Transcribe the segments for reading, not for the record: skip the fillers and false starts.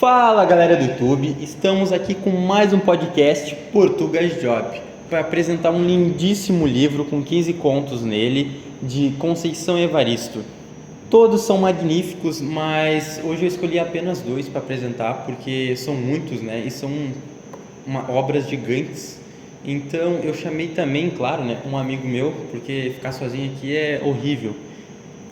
Fala galera do YouTube, estamos aqui com mais um podcast Português Job para apresentar um lindíssimo livro com 15 contos nele de Conceição Evaristo. Todos são magníficos, mas hoje eu escolhi apenas dois para apresentar porque são muitos, né? E são obras gigantes. Então eu chamei também, claro, né, um amigo meu, porque ficar sozinho aqui é horrível.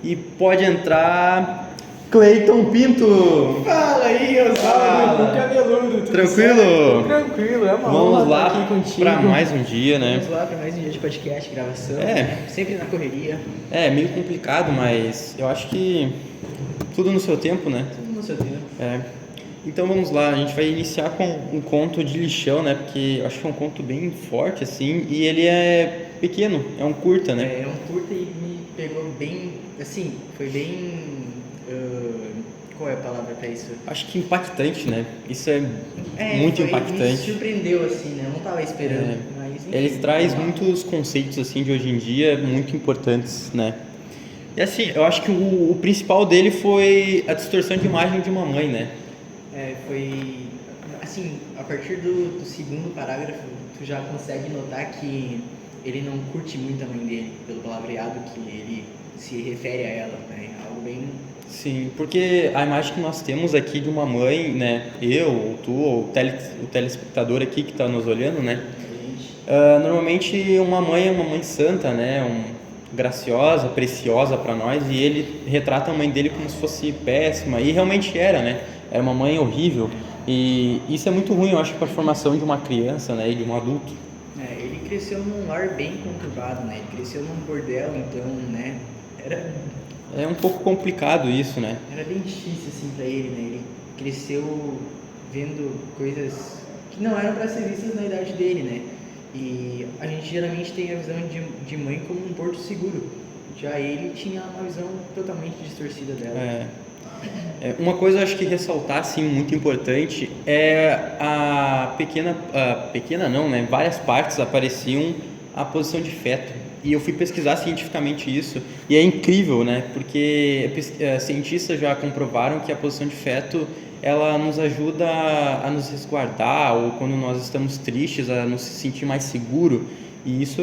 E pode entrar Cleiton Pinto! Fala aí, Osvaldo, cabeludo, tudo Tranquilo? certo? Tranquilo, é uma honra Vamos estar lá aqui contigo. para mais um dia, né? Vamos lá para mais um dia de podcast, gravação, É. né? Sempre na correria, É meio complicado, mas eu acho que tudo no seu tempo, né? tudo no seu tempo. É. Então vamos lá, a gente vai iniciar com um conto de lixão, né? Porque eu acho que é um conto bem forte, assim, e ele é pequeno, é um curta, né? É um curta e me pegou bem, assim, foi bem, qual é a palavra para isso? Acho que impactante, né? Isso é muito Me impactante. surpreendeu, assim, né? Eu não tava esperando, mas enfim. Ele traz vamos lá. muitos conceitos, assim, de hoje em dia, muito importantes, né? E assim, eu acho que o principal dele foi a distorção de imagem de uma mãe, né? Foi, assim, a partir do segundo parágrafo, tu já consegue notar que ele não curte muito a mãe dele, pelo palavreado que ele se refere a ela, né? Algo bem... Sim, porque a imagem que nós temos aqui de uma mãe, né? Eu, ou tu, ou o telespectador aqui que está nos olhando, né? Normalmente uma mãe é uma mãe santa, né? Graciosa, preciosa para nós, e ele retrata a mãe dele como se fosse péssima, e realmente era, né? Era uma mãe horrível, e isso é muito ruim, eu acho, para a formação de uma criança, né? E de um adulto. Ele cresceu num lar bem conturbado, né? Ele cresceu num bordel, então, né? É um pouco complicado isso, né? Era bem difícil, assim, pra ele, né? Ele cresceu vendo coisas que não eram para ser vistas na idade dele, né? E a gente geralmente tem a visão de mãe como um porto seguro. Já ele tinha uma visão totalmente distorcida dela. Uma coisa eu acho que ressaltar, assim, muito importante é a pequena não, né? Várias partes apareciam a posição de feto. E eu fui pesquisar cientificamente isso, e é incrível, né? Porque cientistas já comprovaram que a posição de feto ela nos ajuda a nos resguardar, ou quando nós estamos tristes, a nos sentir mais seguro. E isso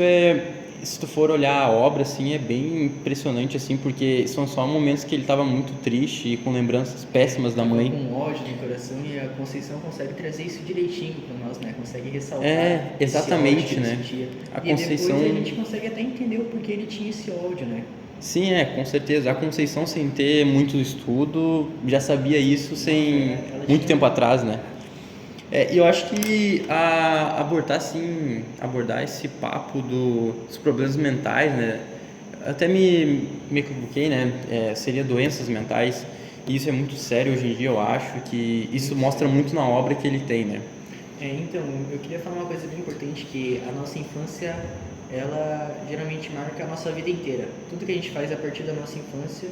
se tu for olhar a obra, assim, é bem impressionante, assim, porque são só momentos que ele estava muito triste e com lembranças péssimas da mãe. Com ódio no coração, e a Conceição consegue trazer isso direitinho para nós, né? Consegue ressaltar exatamente, esse ódio que né? ele sentia. A E Conceição... depois a gente consegue até entender o porquê ele tinha esse ódio, né? Sim, com certeza. A Conceição, sem ter muito estudo, já sabia isso muito tempo atrás, né? E eu acho que abordar esse papo dos problemas mentais, né? Até me equivoquei, né? Seria doenças mentais. E isso é muito sério hoje em dia, eu acho que isso mostra muito na obra que ele tem, né? Então, eu queria falar uma coisa bem importante, que a nossa infância, ela geralmente marca a nossa vida inteira. Tudo que a gente faz a partir da nossa infância,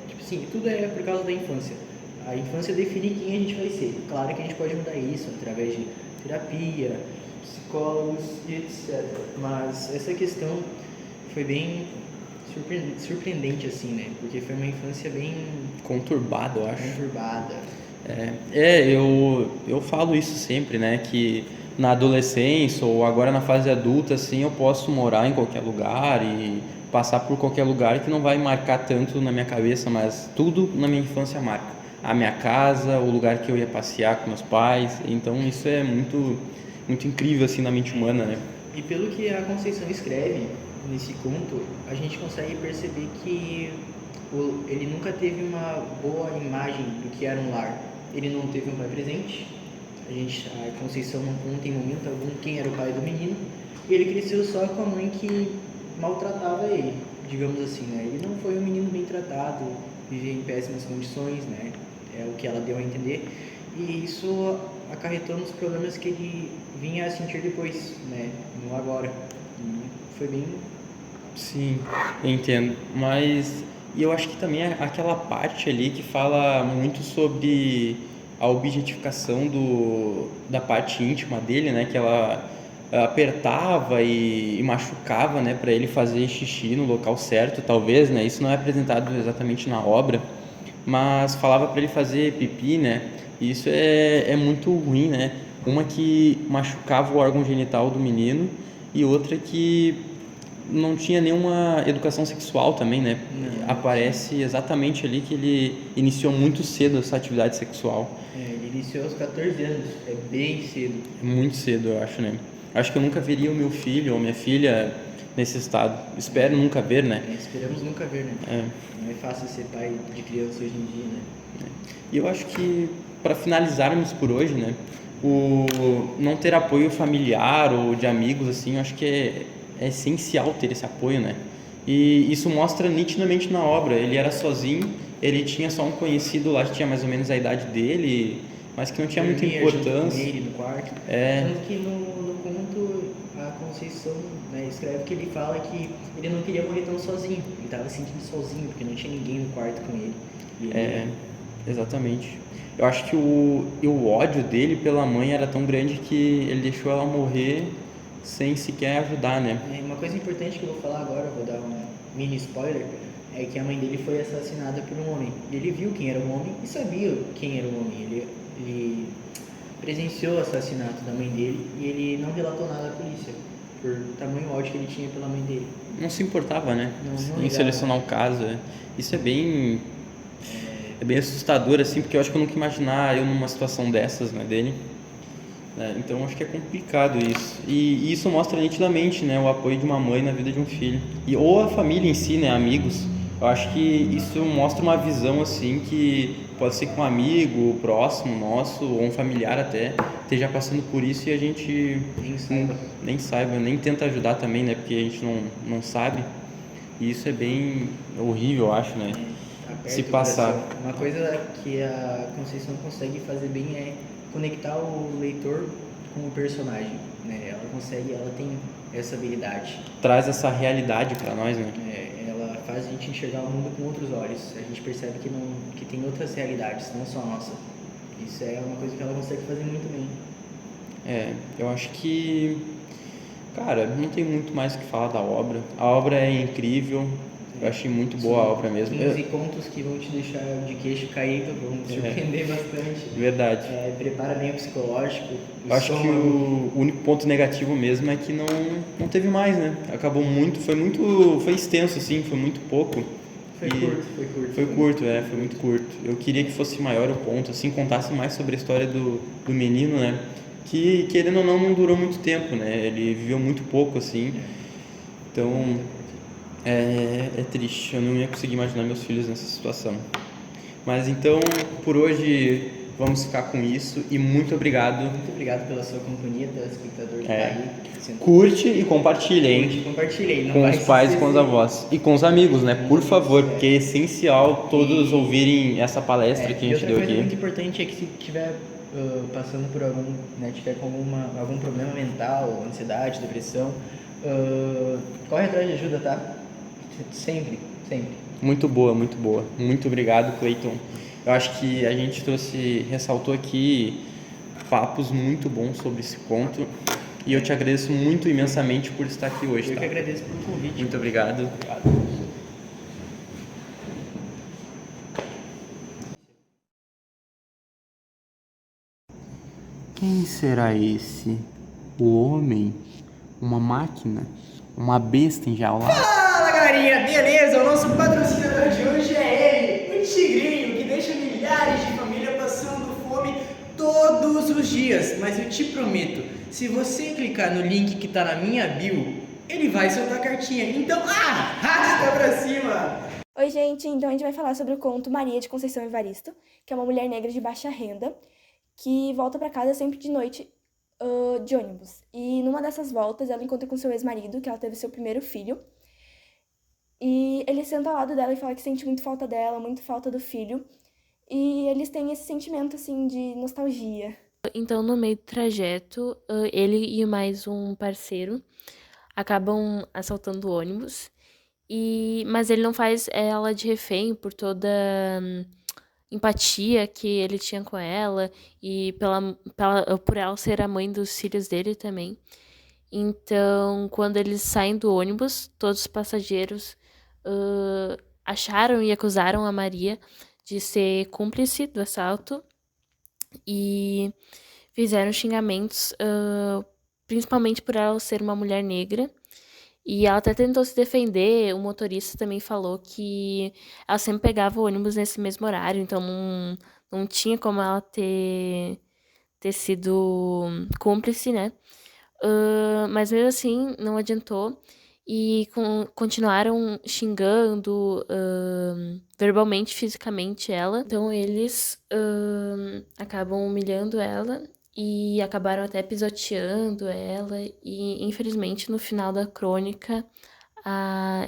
tipo assim, tudo é por causa da infância. A infância define quem a gente vai ser. Claro que a gente pode mudar isso através de terapia, psicólogos e etc. Mas essa questão foi bem surpreendente, assim, né? Porque foi uma infância bem Conturbado, eu acho. conturbada. Eu falo isso sempre, né? Que na adolescência ou agora na fase adulta, assim, eu posso morar em qualquer lugar e passar por qualquer lugar que não vai marcar tanto na minha cabeça, mas tudo na minha infância marca. A minha casa, o lugar que eu ia passear com meus pais, então isso é muito, muito incrível, assim, na mente humana, né? E pelo que a Conceição escreve nesse conto, a gente consegue perceber que ele nunca teve uma boa imagem do que era um lar. Ele não teve um pai presente. A Conceição não conta em momento algum quem era o pai do menino. E ele cresceu só com a mãe que maltratava ele, digamos assim, né? Ele não foi um menino bem tratado, vivia em péssimas condições, né? É o que ela deu a entender. E isso acarretou nos problemas que ele vinha a sentir depois, né? No agora. E foi bem... Sim, eu entendo. Mas eu acho que também é aquela parte ali que fala muito sobre a objetificação da parte íntima dele, né? Que ela apertava e machucava, né? Para ele fazer xixi no local certo, talvez, né? Isso não é apresentado exatamente na obra, mas falava para ele fazer pipi, né? E isso é muito ruim, né? Uma que machucava o órgão genital do menino e outra que não tinha nenhuma educação sexual também, né? Não, Aparece exatamente ali que ele iniciou muito cedo essa atividade sexual. ele iniciou aos 14 anos, é bem cedo. É muito cedo, eu acho, né? Acho que eu nunca veria o meu filho ou minha filha nesse estado. Espero nunca ver, né? Esperamos nunca ver, né? Não é fácil ser pai de criança hoje em dia, né? E eu acho que para finalizarmos por hoje, né? O não ter apoio familiar ou de amigos, assim, eu acho que é essencial ter esse apoio, né? E isso mostra nitidamente na obra. Ele era sozinho, ele tinha só um conhecido lá que tinha mais ou menos a idade dele, mas que não tinha muita Dormia junto com importância. ele no quarto. É, Tanto que no conto a Conceição, né, escreve que ele fala que ele não queria morrer tão sozinho. Ele estava se sentindo sozinho, porque não tinha ninguém no quarto com ele. E ele exatamente. Eu acho que o ódio dele pela mãe era tão grande que ele deixou ela morrer sem sequer ajudar, né? Uma coisa importante que eu vou falar agora, vou dar um mini spoiler, é que a mãe dele foi assassinada por um homem. Ele viu quem era o homem e sabia quem era o homem. Ele presenciou o assassinato da mãe dele e ele não relatou nada à polícia, por tamanho ódio que ele tinha pela mãe dele. Não se importava, né? Não Em ligava. selecionar o caso. Isso é bem assustador, assim, porque eu acho que eu nunca ia imaginar eu numa situação dessas, né, dele. Então acho que é complicado isso. E isso mostra nitidamente, né, o apoio de uma mãe na vida de um filho. Ou a família em si, né, amigos. Eu acho que isso mostra uma visão assim que pode ser que um amigo próximo nosso ou um familiar até esteja passando por isso e a gente nem saiba, nem tenta ajudar também, né, porque a gente não sabe. E isso é bem horrível, eu acho, né? Se passar. Uma coisa que a Conceição consegue fazer bem é conectar o leitor com o personagem, né? Ela tem essa habilidade. Traz essa realidade para nós, né? Ela faz a gente enxergar o mundo com outros olhos. A gente percebe que tem outras realidades, não só a nossa. Isso é uma coisa que ela consegue fazer muito bem. Eu acho que, cara, não tem muito mais o que falar da obra. A obra é incrível. Eu achei muito boa a obra mesmo. 15 contos que vão te deixar de queixo caído, vão te surpreender bastante. Verdade. Prepara bem o psicológico. Eu acho que o único ponto negativo mesmo é que não teve mais, né? Acabou foi extenso assim, foi muito pouco. Foi curto. Foi curto, foi muito curto. Eu queria que fosse maior o ponto, assim, contasse mais sobre a história do menino, né? Que, querendo ou não durou muito tempo, né? Ele viveu muito pouco, assim. Então, é triste. Eu não ia conseguir imaginar meus filhos nessa situação. Mas então, por hoje, vamos ficar com isso. E muito obrigado. Muito obrigado pela sua companhia, telespectador que tá aí. Curte e compartilha, hein? Compartilha aí. Com os pais e com os avós. E com os amigos, né? Por favor, porque é essencial todos ouvirem essa palestra que a gente deu aqui. Outra coisa muito importante é que se tiver passando por tiver com algum problema mental, ansiedade, depressão, corre atrás de ajuda, tá? Sempre. Muito boa. Muito obrigado, Cleiton. Eu acho que a gente ressaltou aqui papos muito bons sobre esse conto. E eu te agradeço muito imensamente por estar aqui hoje. Eu que agradeço pelo convite. Muito obrigado. Quem será esse? O homem? Uma máquina? Uma besta enjaulada? Fala, galerinha, beleza? O nosso patrocinador de hoje é ele, o Tigrinho, que deixa milhares de famílias passando fome todos os dias. Mas eu te prometo, se você clicar no link que tá na minha bio, ele vai soltar a cartinha. Então arrasta pra cima! Oi, gente, então a gente vai falar sobre o conto Maria de Conceição Evaristo, que é uma mulher negra de baixa renda, que volta pra casa sempre de noite de ônibus. E numa dessas voltas, ela encontra com seu ex-marido, que ela teve seu primeiro filho, e ele senta ao lado dela e fala que sente muito falta dela, muito falta do filho, e eles têm esse sentimento, assim, de nostalgia. Então, no meio do trajeto, ele e mais um parceiro acabam assaltando o ônibus, mas ele não faz ela de refém por toda empatia que ele tinha com ela e por ela ser a mãe dos filhos dele também. Então, quando eles saem do ônibus, todos os passageiros acharam e acusaram a Maria de ser cúmplice do assalto. e fizeram xingamentos, principalmente por ela ser uma mulher negra. E ela até tentou se defender, o motorista também falou que ela sempre pegava o ônibus nesse mesmo horário, então não tinha como ela ter sido cúmplice, né? Mas mesmo assim, não adiantou. E continuaram xingando verbalmente, fisicamente ela. Então eles acabam humilhando ela e acabaram até pisoteando ela. E infelizmente, no final da crônica,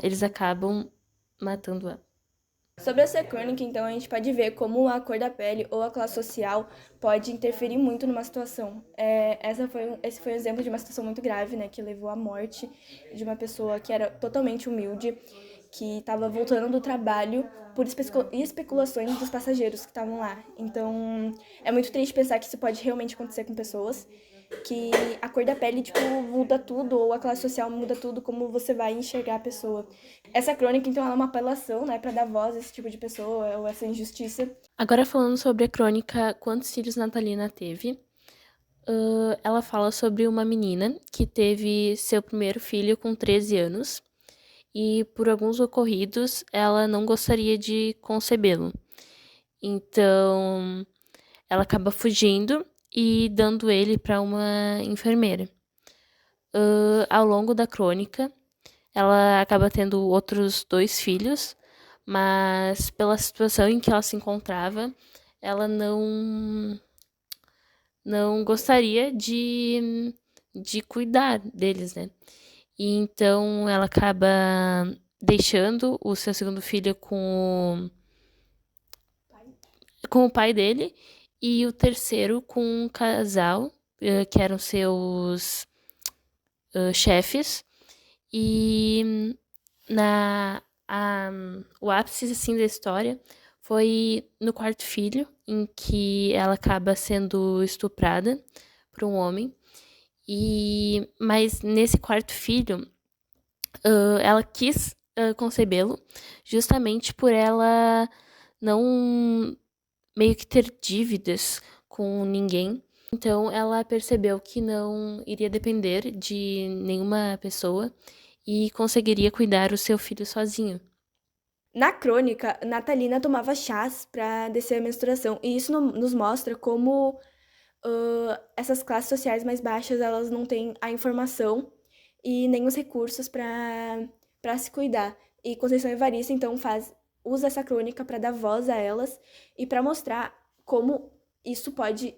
eles acabam matando ela. Sobre essa crônica, então, a gente pode ver como a cor da pele ou a classe social pode interferir muito numa situação. Esse foi um exemplo de uma situação muito grave, né, que levou à morte de uma pessoa que era totalmente humilde, que estava voltando do trabalho por especulações dos passageiros que estavam lá. Então, é muito triste pensar que isso pode realmente acontecer com pessoas, que a cor da pele, tipo, muda tudo, ou a classe social muda tudo, como você vai enxergar a pessoa. Essa crônica, então, ela é uma apelação, né, para dar voz a esse tipo de pessoa, ou essa injustiça. Agora falando sobre a crônica Quantos Filhos Natalina Teve, ela fala sobre uma menina que teve seu primeiro filho com 13 anos e por alguns ocorridos ela não gostaria de concebê-lo. Então, ela acaba fugindo e dando ele para uma enfermeira. Ao longo da crônica, ela acaba tendo outros 2 filhos, mas pela situação em que ela se encontrava, ela não gostaria de cuidar deles, né? E então ela acaba deixando o seu segundo filho com o pai dele e o terceiro com um casal, que eram seus chefes. E o ápice assim, da história foi no quarto filho, em que ela acaba sendo estuprada por um homem. Mas nesse quarto filho, ela quis concebê-lo, justamente por ela não meio que ter dívidas com ninguém. Então ela percebeu que não iria depender de nenhuma pessoa e conseguiria cuidar o seu filho sozinho. Na crônica, Natalina tomava chás para descer a menstruação, e isso nos mostra como essas classes sociais mais baixas, elas não têm a informação e nem os recursos para se cuidar. E Conceição Evaristo, então, usa essa crônica para dar voz a elas e para mostrar como isso pode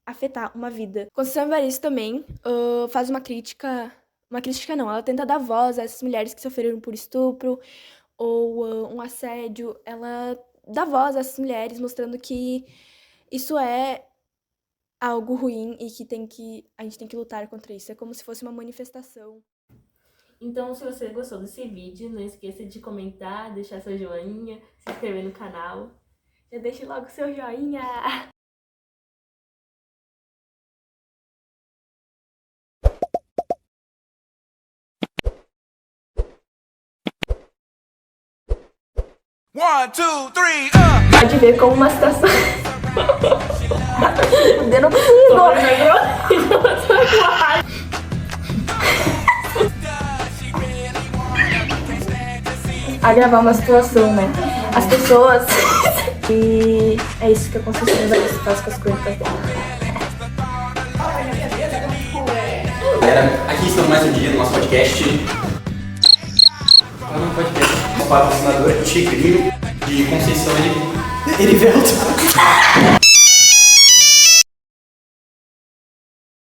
afetar uma vida. Conceição Evaristo também faz uma crítica não, ela tenta dar voz a essas mulheres que sofreram por estupro ou um assédio. Ela dá voz a essas mulheres, mostrando que isso é algo ruim e que a gente tem que lutar contra isso. É como se fosse uma manifestação. Então, se você gostou desse vídeo, não esqueça de comentar, deixar seu joinha, se inscrever no canal. Já deixe logo seu joinha! One, two, three, Pode ver como uma situação... Eu não consigo! A gravar uma situação, né? As pessoas... E é isso que a Conceição Evaristo faz com as crônicas dela. Galera, aqui estamos mais um dia do nosso podcast. Nosso patrocinador Tigrinho de Conceição Erivelto.